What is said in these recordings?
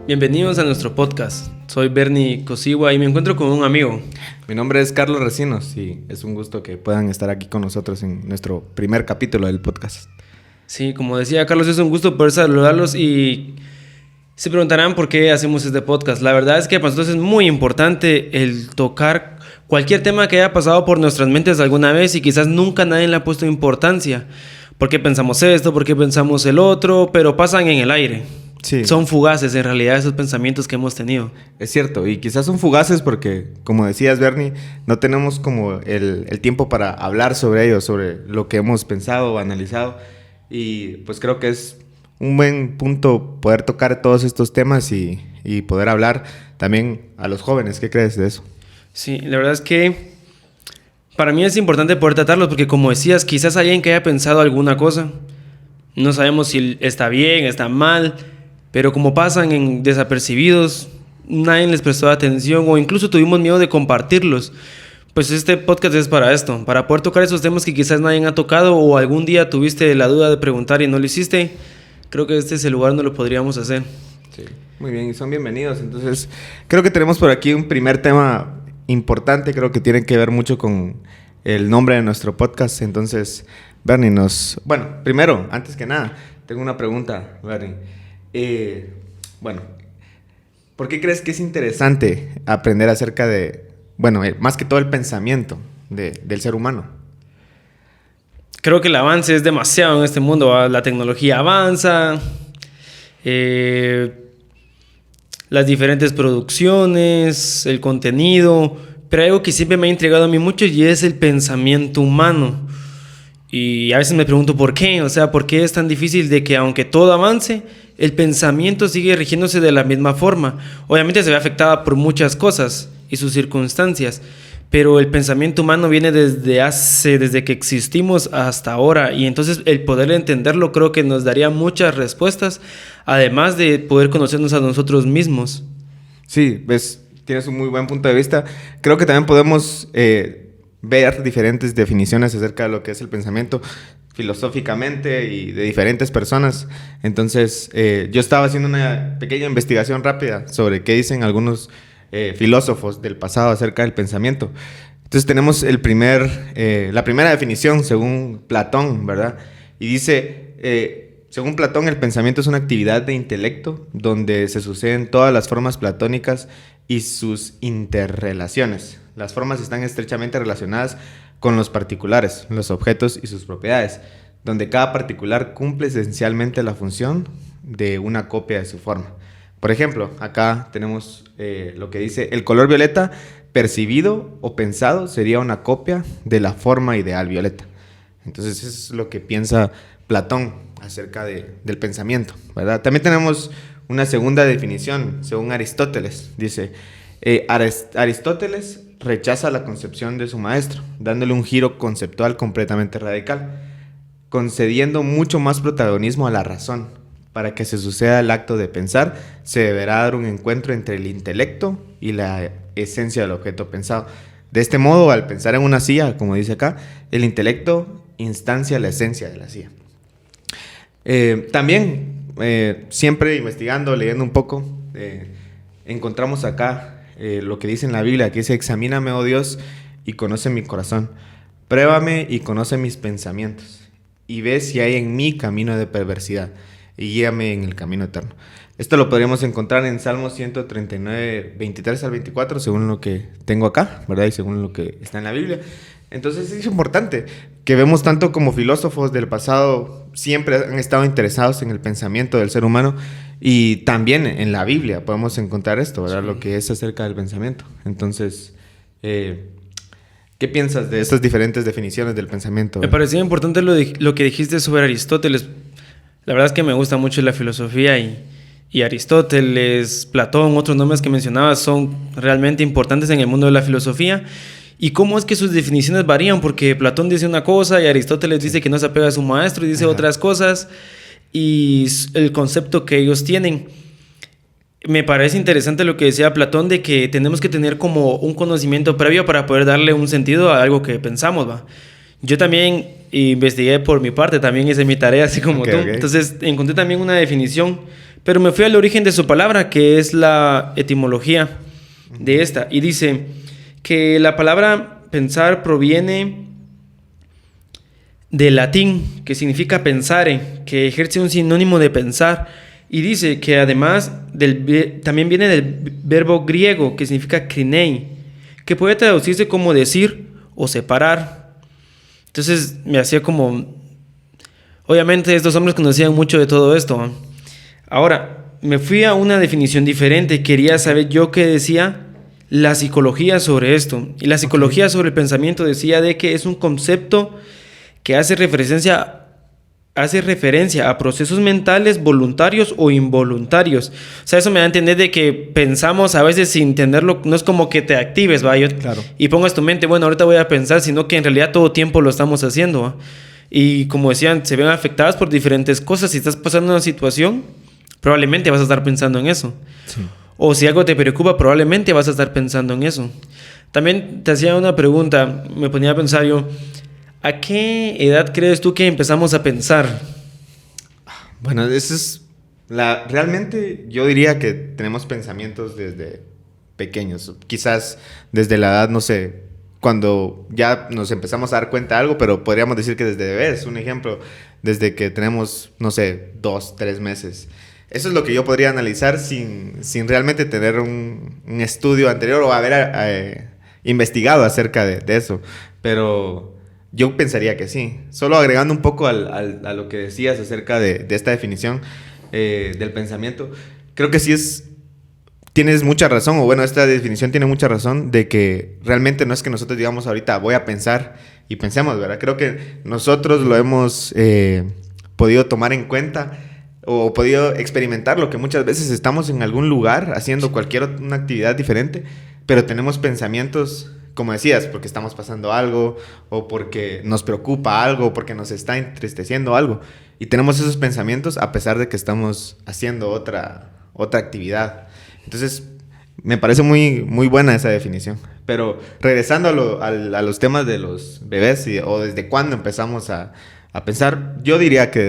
Bienvenidos a nuestro podcast. Soy Bernie Cosigua y me encuentro con un amigo. Mi nombre es Carlos Recinos y es un gusto que puedan estar aquí con nosotros en nuestro primer capítulo del podcast. Sí, como decía Carlos, es un gusto poder saludarlos y se preguntarán por qué hacemos este podcast. La verdad es que para nosotros es muy importante el tocar cualquier tema que haya pasado por nuestras mentes alguna vez y quizás nunca nadie le ha puesto importancia. ¿Por qué pensamos esto? ¿Por qué pensamos el otro? Pero pasan en el aire. Sí. Son fugaces en realidad esos pensamientos que hemos tenido. Es cierto, y quizás son fugaces porque, como decías, Bernie, no tenemos como el tiempo para hablar sobre ellos, sobre lo que hemos pensado o analizado. Y pues creo que es un buen punto poder tocar todos estos temas y poder hablar también a los jóvenes. ¿Qué crees de eso? Sí, la verdad es que para mí es importante poder tratarlos porque, como decías, quizás alguien que haya pensado alguna cosa, no sabemos si está bien, está mal, pero como pasan en desapercibidos, nadie les prestó atención o incluso tuvimos miedo de compartirlos. Pues este podcast es para esto, para poder tocar esos temas que quizás nadie ha tocado o algún día tuviste la duda de preguntar y no lo hiciste. Creo que este es el lugar donde lo podríamos hacer. Sí, muy bien, y son bienvenidos. Entonces, creo que tenemos por aquí un primer tema importante, creo que tiene que ver mucho con el nombre de nuestro podcast. Entonces, Bernie, bueno, primero, antes que nada, tengo una pregunta, Bernie. Bueno, ¿por qué crees que es interesante aprender acerca de, bueno, más que todo el pensamiento del ser humano? Creo que el avance es demasiado en este mundo. La tecnología avanza, las diferentes producciones, el contenido, pero hay algo que siempre me ha intrigado a mí mucho y es el pensamiento humano. Y a veces me pregunto por qué, o sea, por qué es tan difícil de que aunque todo avance, el pensamiento sigue rigiéndose de la misma forma. Obviamente se ve afectada por muchas cosas y sus circunstancias, pero el pensamiento humano viene desde que existimos hasta ahora, y entonces el poder entenderlo creo que nos daría muchas respuestas, además de poder conocernos a nosotros mismos. Sí, ves, tienes un muy buen punto de vista. Creo que también podemos ver diferentes definiciones acerca de lo que es el pensamiento filosóficamente y de diferentes personas. Entonces, yo estaba haciendo una pequeña investigación rápida sobre qué dicen algunos filósofos del pasado acerca del pensamiento. Entonces tenemos la primera definición según Platón, ¿verdad? Y dice, según Platón, el pensamiento es una actividad de intelecto donde se suceden todas las formas platónicas y sus interrelaciones. Las formas están estrechamente relacionadas con los particulares, los objetos y sus propiedades, donde cada particular cumple esencialmente la función de una copia de su forma. Por ejemplo, acá tenemos lo que dice: el color violeta percibido o pensado sería una copia de la forma ideal violeta. Entonces, eso es lo que piensa Platón acerca del pensamiento, ¿verdad? También tenemos una segunda definición, según Aristóteles. Dice, Aristóteles rechaza la concepción de su maestro, dándole un giro conceptual completamente radical, concediendo mucho más protagonismo a la razón. Para que se suceda el acto de pensar, se deberá dar un encuentro entre el intelecto y la esencia del objeto pensado. De este modo, al pensar en una silla, como dice acá, el intelecto instancia la esencia de la silla. También, siempre investigando, leyendo un poco, encontramos acá lo que dice en la Biblia, que dice: examíname, oh Dios, y conoce mi corazón. Pruébame y conoce mis pensamientos, y ve si hay en mí camino de perversidad, y guíame en el camino eterno. Esto lo podríamos encontrar en Salmos 139, 23 al 24, según lo que tengo acá, ¿verdad? Y según lo que está en la Biblia. Entonces es importante que vemos tanto como filósofos del pasado siempre han estado interesados en el pensamiento del ser humano, y también en la Biblia podemos encontrar esto, ¿verdad? Sí. Lo que es acerca del pensamiento. Entonces, ¿qué piensas de estas diferentes definiciones del pensamiento? Me parecía importante lo que dijiste sobre Aristóteles. La verdad es que me gusta mucho la filosofía y Aristóteles, Platón, otros nombres que mencionabas son realmente importantes en el mundo de la filosofía. ¿Y cómo es que sus definiciones varían? Porque Platón dice una cosa y Aristóteles dice que no se apega a su maestro y dice otras cosas, y el concepto que ellos tienen. Me parece interesante lo que decía Platón, de que tenemos que tener como un conocimiento previo para poder darle un sentido a algo que pensamos, ¿va? Yo también investigué por mi parte, también hice mi tarea así como tú. Entonces encontré también una definición Pero me fui al origen de su palabra, que es la etimología de esta. Y dice que la palabra pensar proviene del latín, que significa pensare, que ejerce un sinónimo de pensar. Y dice que además también viene del verbo griego, que significa krinei, que puede traducirse como decir o separar. Entonces me hacía como... Obviamente estos hombres conocían mucho de todo esto. Ahora, me fui a una definición diferente. Quería saber yo qué decía la psicología sobre esto. Y la psicología sobre el pensamiento decía de que es un concepto que hace referencia a procesos mentales voluntarios o involuntarios. O sea, eso me da a entender de que pensamos a veces sin entenderlo. No es como que te actives, ¿va? Claro. Y pongas tu mente, bueno, ahorita voy a pensar, sino que en realidad todo tiempo lo estamos haciendo, ¿va? Y como decían, se ven afectadas por diferentes cosas. Si estás pasando una situación, probablemente vas a estar pensando en eso. Sí. O si algo te preocupa, probablemente vas a estar pensando en eso. También te hacía una pregunta, me ponía a pensar yo, ¿a qué edad crees tú que empezamos a pensar? Bueno, eso es... Realmente yo diría que tenemos pensamientos desde pequeños. Quizás desde la edad, no sé, cuando ya nos empezamos a dar cuenta de algo, pero podríamos decir que desde bebés, un ejemplo, desde que tenemos, no sé, 2, 3 meses. Eso es lo que yo podría analizar sin realmente tener un estudio anterior o haber investigado acerca de eso. Pero yo pensaría que sí. Solo agregando un poco a lo que decías acerca de esta definición del pensamiento, creo que sí tienes mucha razón, o bueno, esta definición tiene mucha razón de que realmente no es que nosotros digamos ahorita voy a pensar y pensemos, ¿verdad? Creo que nosotros lo hemos podido tomar en cuenta o podido experimentar, lo que muchas veces estamos en algún lugar haciendo una actividad diferente, pero tenemos pensamientos, como decías, porque estamos pasando algo, o porque nos preocupa algo, o porque nos está entristeciendo algo, y tenemos esos pensamientos a pesar de que estamos haciendo otra actividad. Entonces, me parece muy, muy buena esa definición. Pero regresando a los temas de los bebés o desde cuándo empezamos a pensar, yo diría que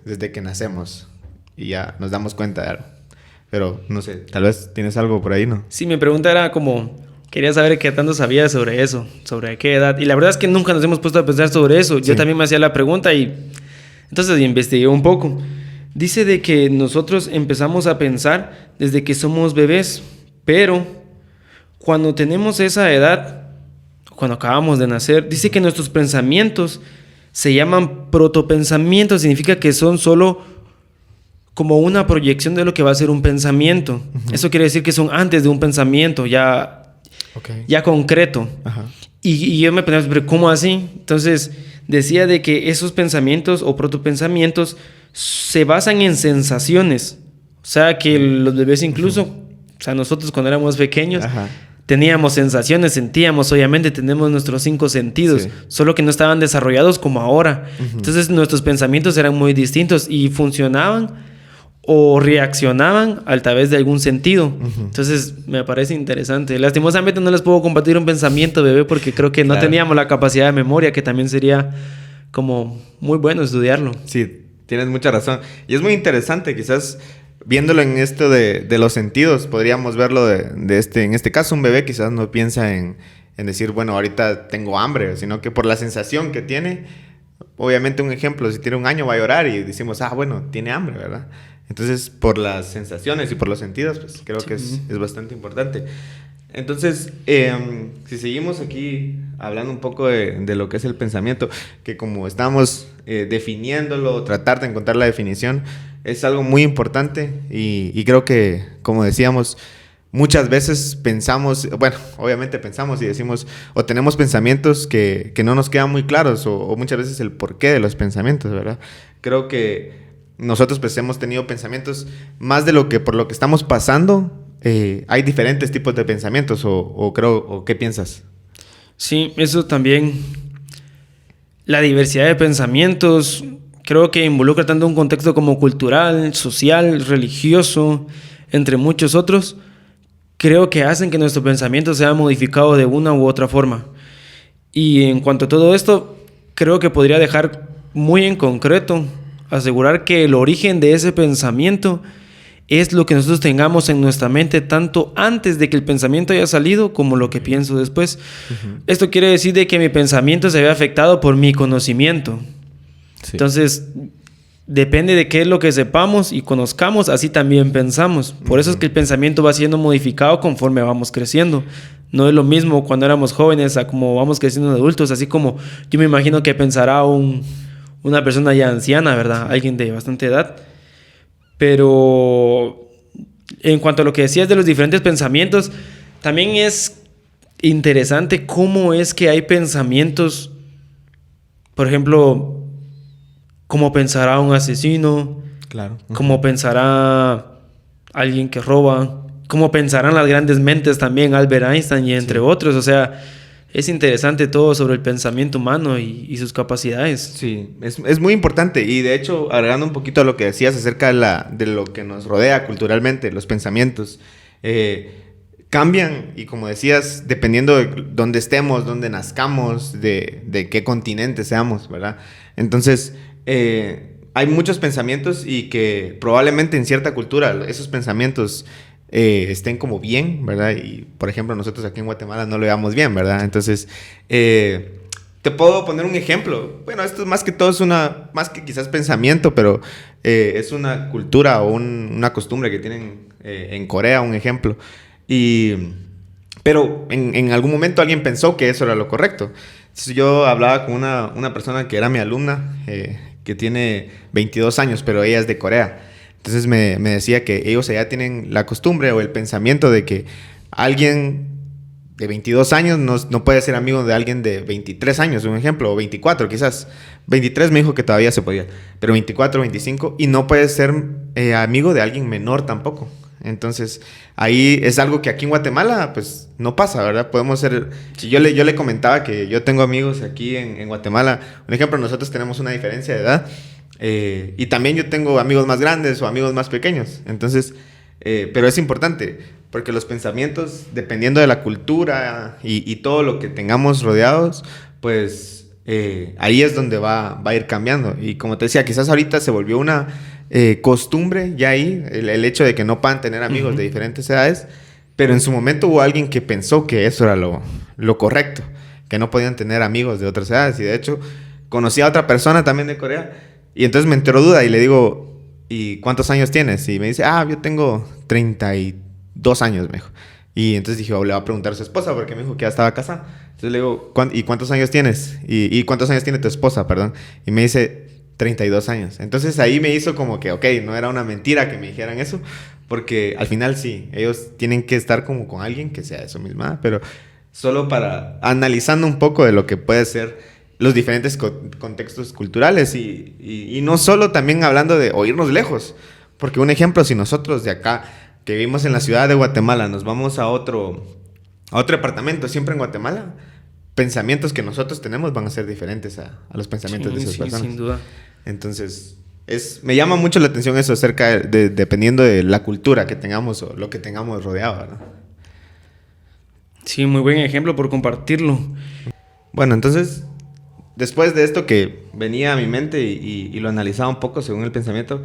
desde que nacemos y ya nos damos cuenta de algo. Pero no sé, tal vez tienes algo por ahí, ¿no? Sí, mi pregunta era como, quería saber qué tanto sabías sobre eso, sobre qué edad. Y la verdad es que nunca nos hemos puesto a pensar sobre eso. Sí. Yo también me hacía la pregunta y entonces investigué un poco. Dice de que nosotros empezamos a pensar desde que somos bebés, pero cuando tenemos esa edad, cuando acabamos de nacer, dice que nuestros pensamientos se llaman protopensamientos, significa que son solo como una proyección de lo que va a ser un pensamiento. Uh-huh. Eso quiere decir que son antes de un pensamiento ya concreto. Uh-huh. Y yo me preguntaba, ¿pero cómo así? Entonces decía de que esos pensamientos o protopensamientos se basan en sensaciones. O sea, que los bebés incluso, o sea, nosotros cuando éramos pequeños, teníamos sensaciones, sentíamos, obviamente tenemos nuestros 5 sentidos, solo que no estaban desarrollados como ahora. Entonces nuestros pensamientos eran muy distintos y funcionaban o reaccionaban a través de algún sentido. Entonces me parece interesante. Lastimosamente no les puedo compartir un pensamiento, bebé, porque creo que no teníamos la capacidad de memoria, que también sería como muy bueno estudiarlo. Sí. Tienes mucha razón. Y es muy interesante, quizás viéndolo en esto de los sentidos, podríamos verlo en este caso, un bebé quizás no piensa en decir, bueno, ahorita tengo hambre, sino que por la sensación que tiene, obviamente un ejemplo, si tiene 1 año va a llorar y decimos, bueno, tiene hambre, ¿verdad? Entonces, por las sensaciones y por los sentidos, pues creo que es bastante importante. Entonces, si seguimos aquí hablando un poco de lo que es el pensamiento, que como estamos definiéndolo, tratar de encontrar la definición, es algo muy importante y creo que, como decíamos, muchas veces pensamos, bueno, obviamente pensamos y decimos, o tenemos pensamientos que no nos quedan muy claros, o muchas veces el porqué de los pensamientos, ¿verdad? Creo que nosotros pues hemos tenido pensamientos más de por lo que estamos pasando. Hay diferentes tipos de pensamientos o ¿qué piensas? Sí, eso también. La diversidad de pensamientos creo que involucra tanto un contexto como cultural, social, religioso, entre muchos otros. Creo que hacen que nuestro pensamiento sea modificado de una u otra forma. Y en cuanto a todo esto, creo que podría dejar muy en concreto, asegurar que el origen de ese pensamiento es lo que nosotros tengamos en nuestra mente tanto antes de que el pensamiento haya salido como lo que pienso después. Esto quiere decir de que mi pensamiento se ve afectado por mi conocimiento. Sí. Entonces, depende de qué es lo que sepamos y conozcamos, así también pensamos. Por eso es que el pensamiento va siendo modificado conforme vamos creciendo. No es lo mismo cuando éramos jóvenes a como vamos creciendo de adultos. Así como yo me imagino que pensará una persona ya anciana, ¿verdad? Alguien de bastante edad. Pero en cuanto a lo que decías de los diferentes pensamientos, también es interesante cómo es que hay pensamientos, por ejemplo, cómo pensará un asesino, claro. Cómo pensará alguien que roba, cómo pensarán las grandes mentes también, Albert Einstein y entre otros. O sea, es interesante todo sobre el pensamiento humano y sus capacidades. Sí, es muy importante. Y de hecho, agregando un poquito a lo que decías acerca de lo que nos rodea culturalmente, los pensamientos cambian. Y como decías, dependiendo de dónde estemos, dónde nazcamos, de qué continente seamos, ¿verdad? Entonces, hay muchos pensamientos y que probablemente en cierta cultura esos pensamientos estén como bien, ¿verdad? Y, por ejemplo, nosotros aquí en Guatemala no lo veamos bien, ¿verdad? Entonces, te puedo poner un ejemplo. Bueno, esto más que todo es más que quizás pensamiento, pero es una cultura o una costumbre que tienen en Corea, un ejemplo. Pero en algún momento alguien pensó que eso era lo correcto. Entonces, yo hablaba con una persona que era mi alumna, que tiene 22 años, pero ella es de Corea. Entonces me decía que ellos allá tienen la costumbre o el pensamiento de que alguien de 22 años no puede ser amigo de alguien de 23 años, un ejemplo, o 24 quizás. 23 me dijo que todavía se podía, pero 24, 25, y no puede ser amigo de alguien menor tampoco. Entonces, ahí es algo que aquí en Guatemala, pues, no pasa, ¿verdad? Podemos ser... Yo le comentaba que yo tengo amigos aquí en Guatemala. Un ejemplo, nosotros tenemos una diferencia de edad. Y también yo tengo amigos más grandes o amigos más pequeños. Entonces, pero es importante, porque los pensamientos, dependiendo de la cultura y todo lo que tengamos rodeados, pues ahí es donde va a ir cambiando. Y como te decía, quizás ahorita se volvió una costumbre ya ahí, el hecho de que no puedan tener amigos de diferentes edades, pero en su momento hubo alguien que pensó que eso era lo correcto, que no podían tener amigos de otras edades. Y de hecho, conocí a otra persona también de Corea, y entonces me entró duda y le digo, ¿y cuántos años tienes? Y me dice, yo tengo 32 años, me dijo. Y entonces dije, le voy a preguntar a su esposa porque me dijo que ya estaba casada. Entonces le digo, ¿y cuántos años tienes? ¿Y cuántos años tiene tu esposa, perdón? Y me dice, 32 años. Entonces ahí me hizo como que, ok, no era una mentira que me dijeran eso, porque al final sí, ellos tienen que estar como con alguien que sea de su misma, pero solo para analizando un poco de lo que puede ser los diferentes contextos culturales y no solo también hablando de oírnos lejos, porque un ejemplo, si nosotros de acá que vivimos en la ciudad de Guatemala nos vamos a otro departamento siempre en Guatemala, pensamientos que nosotros tenemos van a ser diferentes a los pensamientos de esas personas. Sin duda. Entonces, me llama mucho la atención eso acerca dependiendo de la cultura que tengamos o lo que tengamos rodeado, ¿verdad? Sí, muy buen ejemplo por compartirlo. Bueno, entonces, después de esto que venía a mi mente y lo analizaba un poco según el pensamiento,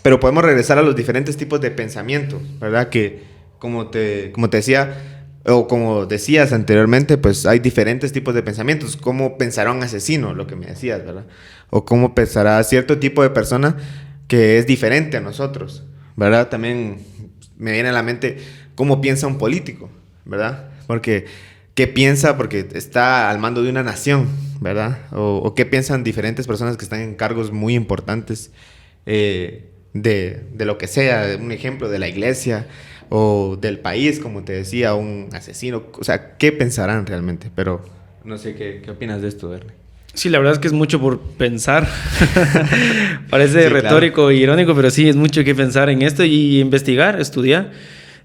pero podemos regresar a los diferentes tipos de pensamiento, ¿verdad? Que como te decía, o como decías anteriormente, pues hay diferentes tipos de pensamientos. ¿Cómo pensará un asesino? Lo que me decías, ¿verdad? O cómo pensará cierto tipo de persona que es diferente a nosotros, ¿verdad? También me viene a la mente cómo piensa un político, ¿verdad? Porque ¿qué piensa? Porque está al mando de una nación, ¿verdad? O qué piensan diferentes personas que están en cargos muy importantes de lo que sea, un ejemplo de la iglesia o del país, como te decía, un asesino. O sea, ¿qué pensarán realmente? Pero no sé, ¿qué opinas de esto, Verne? Sí, la verdad es que es mucho por pensar. Parece retórico e irónico, pero sí, es mucho que pensar en esto y investigar, estudiar.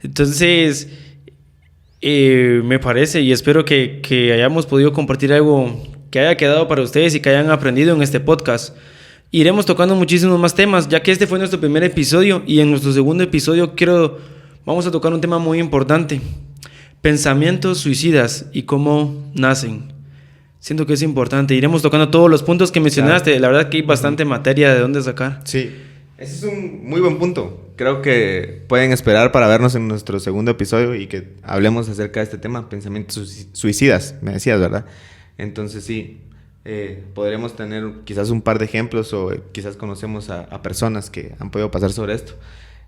Entonces, me parece y espero que hayamos podido compartir algo que haya quedado para ustedes y que hayan aprendido en este podcast. Iremos tocando muchísimos más temas, ya que este fue nuestro primer episodio y en nuestro segundo episodio vamos a tocar un tema muy importante: pensamientos suicidas y cómo nacen. Siento que es importante. Iremos tocando todos los puntos que mencionaste. Claro. La verdad que hay bastante materia de dónde sacar. Sí. Ese es un muy buen punto. Creo que pueden esperar para vernos en nuestro segundo episodio y que hablemos acerca de este tema, pensamientos suicidas, me decías, ¿verdad? Entonces sí, podremos tener quizás un par de ejemplos o quizás conocemos a personas que han podido pasar sobre esto.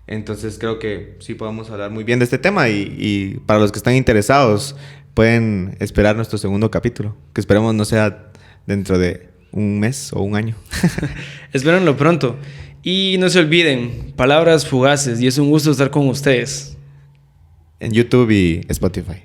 Entonces creo que sí podemos hablar muy bien de este tema y para los que están interesados pueden esperar nuestro segundo capítulo, que esperemos no sea dentro de un mes o un año. Espérenlo pronto. Y no se olviden, palabras fugaces, y es un gusto estar con ustedes. En YouTube y Spotify.